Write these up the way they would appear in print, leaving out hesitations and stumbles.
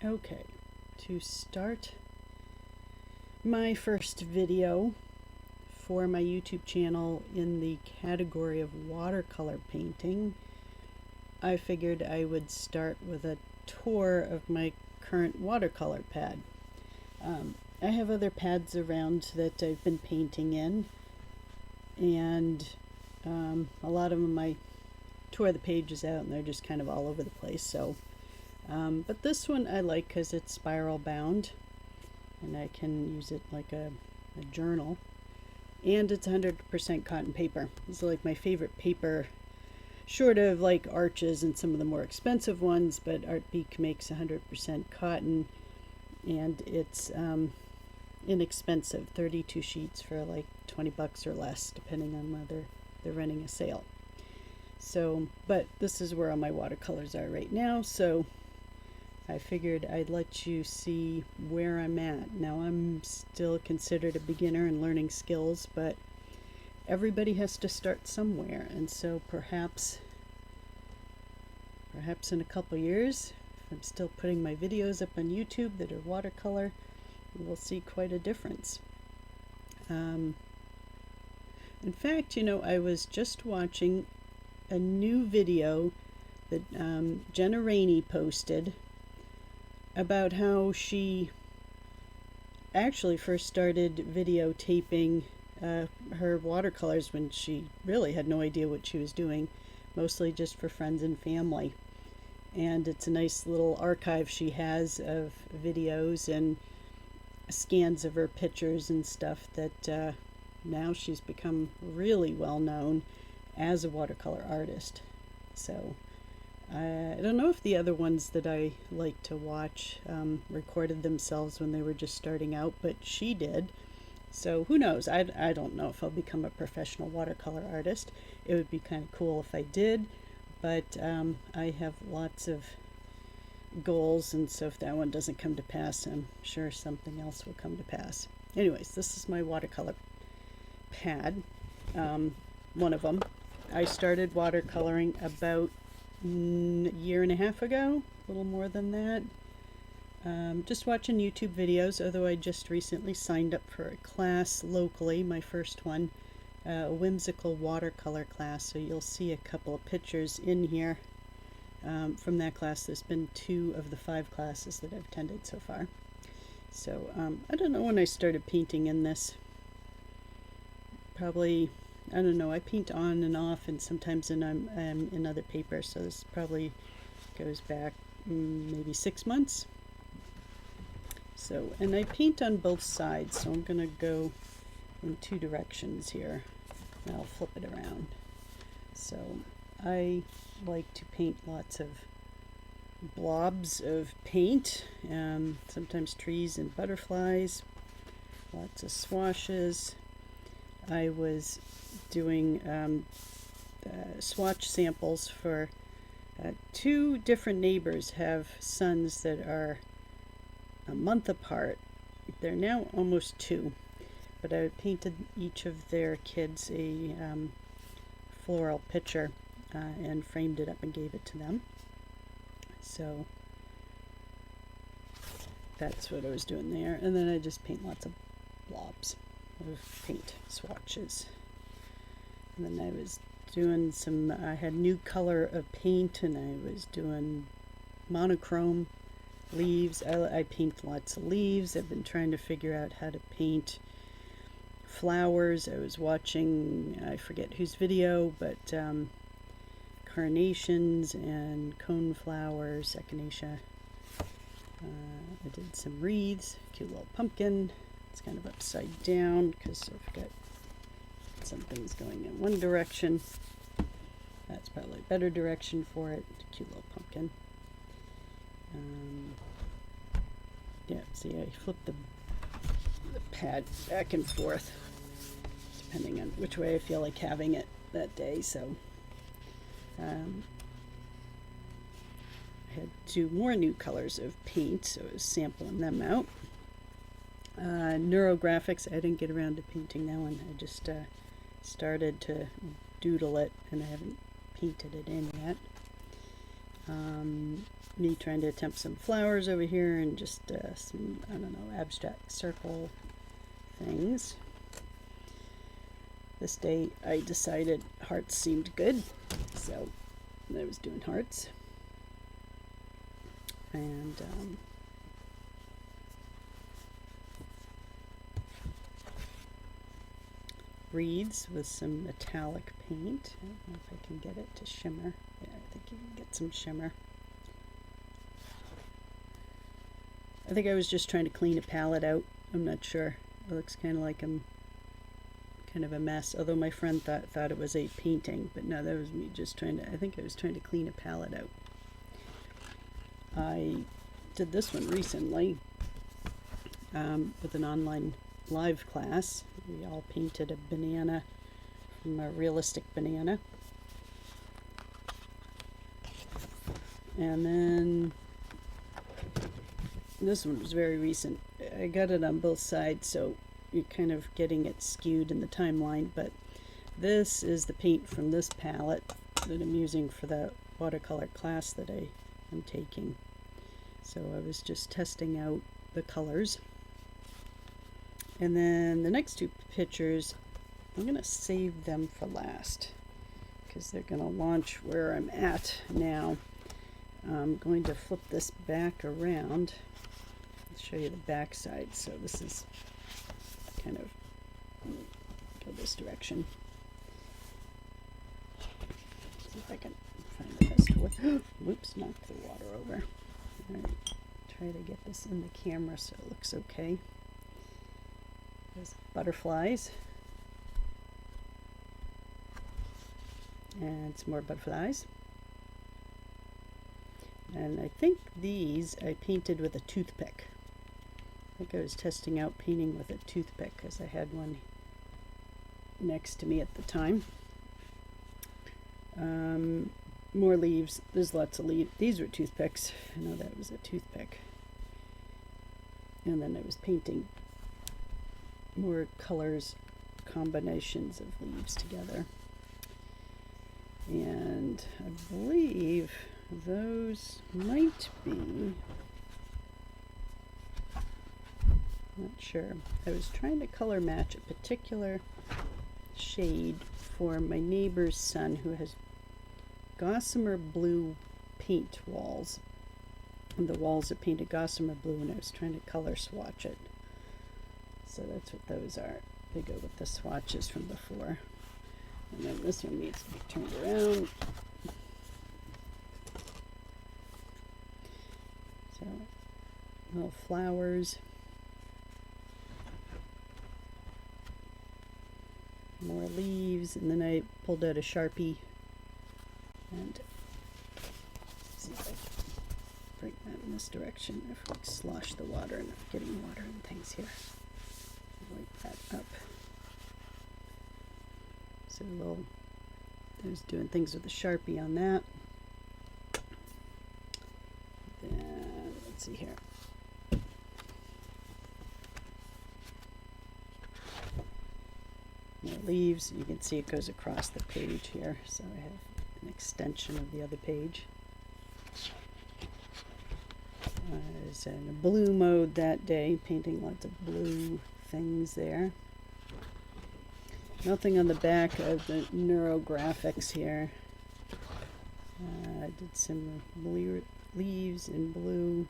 Okay, to start my first video for my YouTube channel in the category of watercolor painting, I figured I would start with a tour of my current watercolor pad. I have other pads around that I've been painting in, and a lot of them I tore the pages out and they're just kind of all over the place. So, but this one I like because it's spiral bound and I can use it like a journal, and it's 100% cotton paper. It's like my favorite paper, short of like Arches and some of the more expensive ones, but Art Beak makes 100% cotton, and it's inexpensive, 32 sheets for like 20 bucks or less, depending on whether they're running a sale. So, but this is where all my watercolors are right now, so I figured I'd let you see where I'm at. Now, I'm still considered a beginner and learning skills, but everybody has to start somewhere, and so perhaps in a couple years, if I'm still putting my videos up on YouTube that are watercolor, we'll see quite a difference. In fact, you know, I was just watching a new video that Jenna Rainey posted about how she actually first started videotaping her watercolors when she really had no idea what she was doing, mostly just for friends and family. And it's a nice little archive she has of videos and scans of her pictures and stuff that now she's become really well known as a watercolor artist. So I don't know if the other ones that I like to watch recorded themselves when they were just starting out, but she did. So who knows? I don't know if I'll become a professional watercolor artist. It would be kind of cool if I did, but I have lots of goals, and so if that one doesn't come to pass, I'm sure something else will come to pass. Anyways, this is my watercolor pad, one of them. I started watercoloring about a year and a half ago, a little more than that. Just watching YouTube videos, although I just recently signed up for a class locally, my first one, a whimsical watercolor class, so you'll see a couple of pictures in here from that class. There's been 2 of the 5 classes that I've attended so far. So I don't know when I started painting in this. Probably, I don't know, I paint on and off, and sometimes I'm in other paper, so this probably goes back maybe 6 months. So, and I paint on both sides, so I'm going to go in 2 directions here. I'll flip it around. So I like to paint lots of blobs of paint, sometimes trees and butterflies, lots of swashes. I was doing swatch samples for 2 different neighbors, have sons that are a month apart. They're now almost 2, but I painted each of their kids a floral picture and framed it up and gave it to them. So that's what I was doing there, and then I just paint lots of blobs of paint swatches. And then I was doing some, I had new color of paint, and I was doing monochrome leaves. I paint lots of leaves. I've been trying to figure out how to paint flowers. I was watching, I forget whose video, but carnations and coneflowers, echinacea. I did some wreaths, cute little pumpkin. It's kind of upside down because I've got some things going in one direction. That's probably a better direction for it. Cute little pumpkin. Yeah, see, I flip the pad back and forth depending on which way I feel like having it that day. So I had 2 more new colors of paint, so I was sampling them out. Neurographics, I didn't get around to painting that one. I just started to doodle it, and I haven't painted it in yet. Me trying to attempt some flowers over here and just some, I don't know, abstract circle things. This day I decided hearts seemed good, so I was doing hearts. And wreaths with some metallic paint. I don't know if I can get it to shimmer. Yeah, I think you can get some shimmer. I think I was just trying to clean a palette out. I'm not sure. It looks kind of like I'm kind of a mess, although my friend thought it was a painting, but no, that was me just trying to, I think I was trying to clean a palette out. I did this one recently with an online live class. We all painted a banana from a realistic banana. And then this one was very recent. I got it on both sides, so you're kind of getting it skewed in the timeline, but this is the paint from this palette that I'm using for the watercolor class that I am taking. So I was just testing out the colors. And then the next two pictures, I'm going to save them for last because they're going to launch where I'm at now. I'm going to flip this back around. I'll show you the back side. So this is kind of go this direction. See if I can find the best way. Whoops, knocked the water over. All right, try to get this in the camera so it looks okay. There's butterflies. And some more butterflies. And I think these I painted with a toothpick. I think I was testing out painting with a toothpick because I had one next to me at the time. More leaves. There's lots of leaves. These were toothpicks. I know that was a toothpick. And then I was painting more colors, combinations of leaves together. And I believe those might be, not sure. I was trying to color match a particular shade for my neighbor's son who has gossamer blue paint walls. And the walls are painted gossamer blue, and I was trying to color swatch it. So that's what those are. They go with the swatches from before. And then this one needs to be turned around. So, little flowers. More leaves, and then I pulled out a Sharpie and see if I can bring that in this direction. If we slosh the water, and I'm getting water and things here. Wipe that up. So I was doing things with the Sharpie on that. Then let's see here. More leaves. You can see it goes across the page here. So I have an extension of the other page. I was in a blue mode that day, painting lots of blue things there. Nothing on the back of the neurographics here. I did some leaves in blue.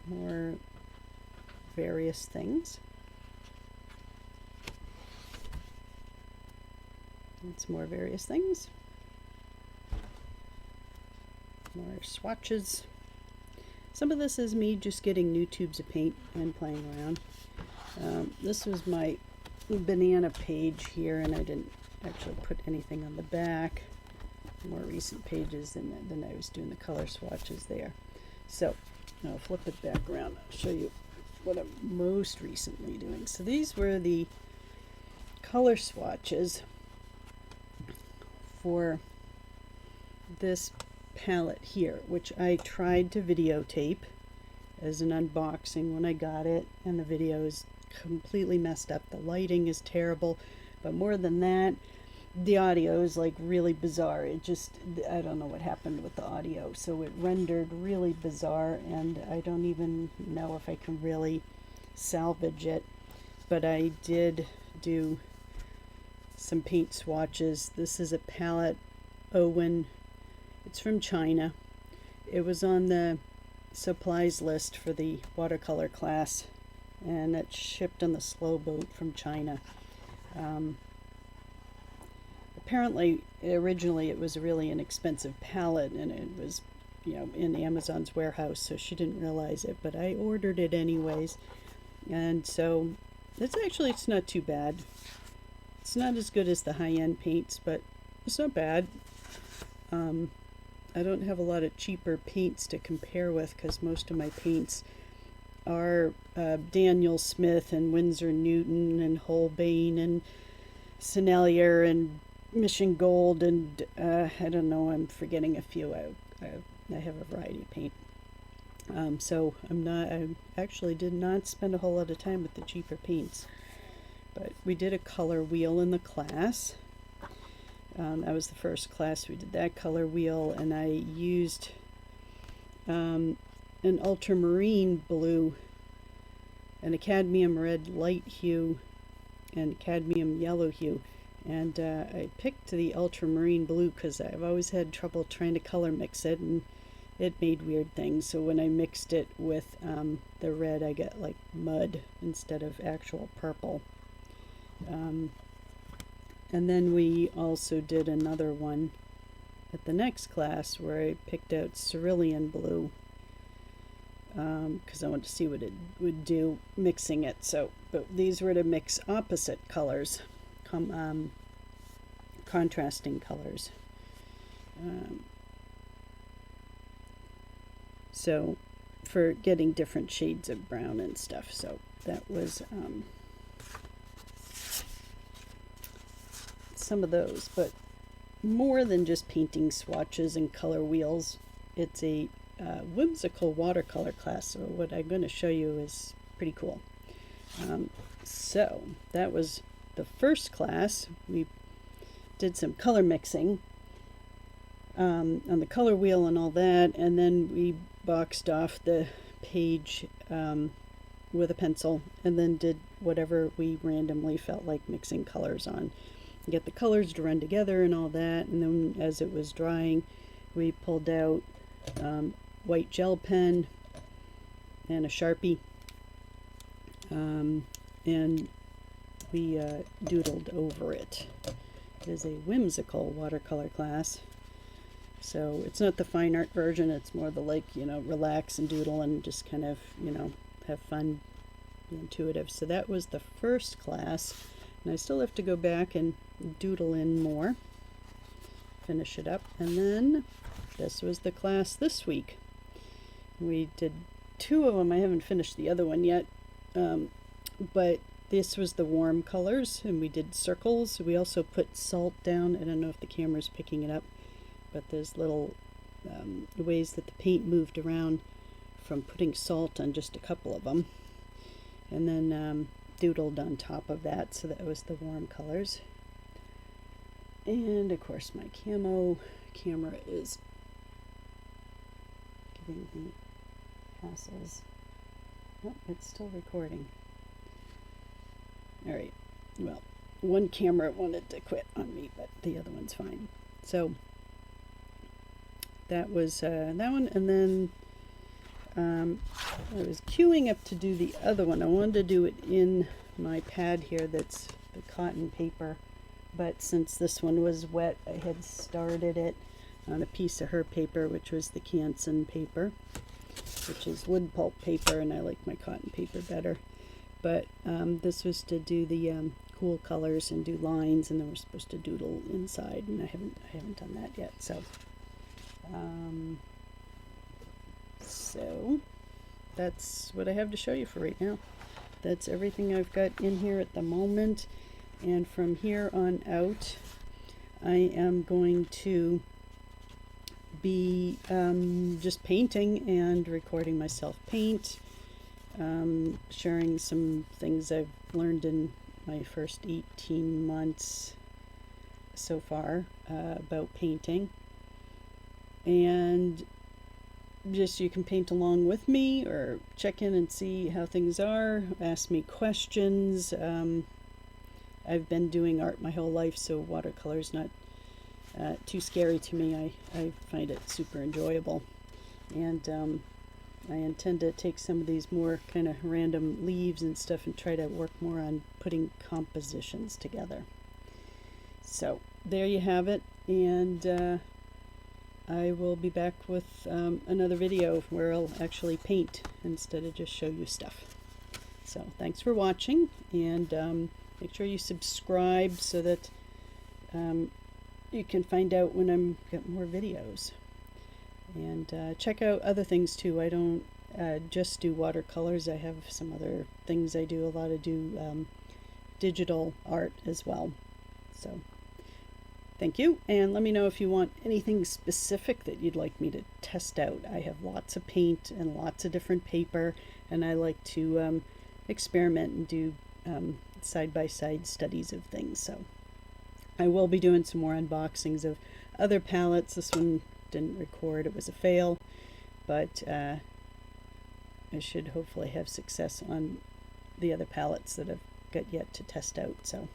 More various things. It's more various things. More swatches. Some of this is me just getting new tubes of paint and playing around. This was my banana page here, and I didn't actually put anything on the back. More recent pages than I was doing the color swatches there. So I'll flip it back around. I'll show you what I'm most recently doing. So these were the color swatches for this palette here, which I tried to videotape as an unboxing when I got it, and the video is completely messed up. The lighting is terrible, but more than that, the audio is like really bizarre. It just, I don't know what happened with the audio. So it rendered really bizarre, and I don't even know if I can really salvage it. But I did do some paint swatches. This is a palette, Owen. It's from China. It was on the supplies list for the watercolor class, and it shipped on the slow boat from China. Apparently, originally it was a really inexpensive palette, and it was, in Amazon's warehouse, so she didn't realize it, but I ordered it anyways. And so it's not too bad. It's not as good as the high-end paints, but it's not bad. I don't have a lot of cheaper paints to compare with, because most of my paints are Daniel Smith and Winsor Newton and Holbein and Sennelier and Mission Gold, and I don't know, I'm forgetting a few. I have a variety of paint. So I actually did not spend a whole lot of time with the cheaper paints. But we did a color wheel in the class. That was the first class we did that color wheel, and I used an ultramarine blue, an cadmium red light hue, and cadmium yellow hue. And I picked the ultramarine blue because I've always had trouble trying to color mix it, and it made weird things. So when I mixed it with the red, I got like mud instead of actual purple. And then we also did another one at the next class where I picked out cerulean blue, because I wanted to see what it would do mixing it. So, but these were to mix opposite colors, contrasting colors. So for getting different shades of brown and stuff. So that was some of those, but more than just painting swatches and color wheels. It's a whimsical watercolor class, so what I'm going to show you is pretty cool. So that was the first class. We did some color mixing on the color wheel and all that, and then we boxed off the page with a pencil, and then did whatever we randomly felt like mixing colors on. Get the colors to run together and all that, and then as it was drying, we pulled out white gel pen and a Sharpie, and we doodled over it. It is a whimsical watercolor class, so it's not the fine art version. It's more the relax and doodle and just kind of have fun, be intuitive. So that was the first class, and I still have to go back and doodle in more, finish it up. And then this was the class this week. We did 2 of them. I haven't finished the other one yet, but this was the warm colors, and we did circles. We also put salt down. I don't know if the camera's picking it up, but there's little ways that the paint moved around from putting salt on just a couple of them, and then doodled on top of that. So that was the warm colors. And of course my camo camera is giving me hassles. Oh, it's still recording. Alright, well, one camera wanted to quit on me, but the other one's fine. So that was that one, and then I was queuing up to do the other one. I wanted to do it in my pad here that's the cotton paper, but since this one was wet, I had started it on a piece of her paper, which was the Canson paper, which is wood pulp paper, and I like my cotton paper better. But this was to do the cool colors and do lines, and then we're supposed to doodle inside, and I haven't done that yet. So so that's what I have to show you for right now. That's everything I've got in here at the moment, and from here on out I am going to be just painting and recording myself paint, sharing some things I've learned in my first 18 months so far about painting, and just you can paint along with me or check in and see how things are, ask me questions. I've been doing art my whole life, so watercolor is not too scary to me. I find it super enjoyable, and I intend to take some of these more kind of random leaves and stuff and try to work more on putting compositions together. So there you have it, and I will be back with another video where I'll actually paint instead of just show you stuff. So thanks for watching, and make sure you subscribe so that you can find out when I'm got more videos. And check out other things too. I don't just do watercolors. I have some other things I do. A lot of digital art as well. So thank you, and let me know if you want anything specific that you'd like me to test out. I have lots of paint and lots of different paper, and I like to experiment and do side-by-side studies of things. So I will be doing some more unboxings of other palettes. This one didn't record, it was a fail, but I should hopefully have success on the other palettes that I've got yet to test out. So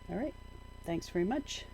all right, thanks very much.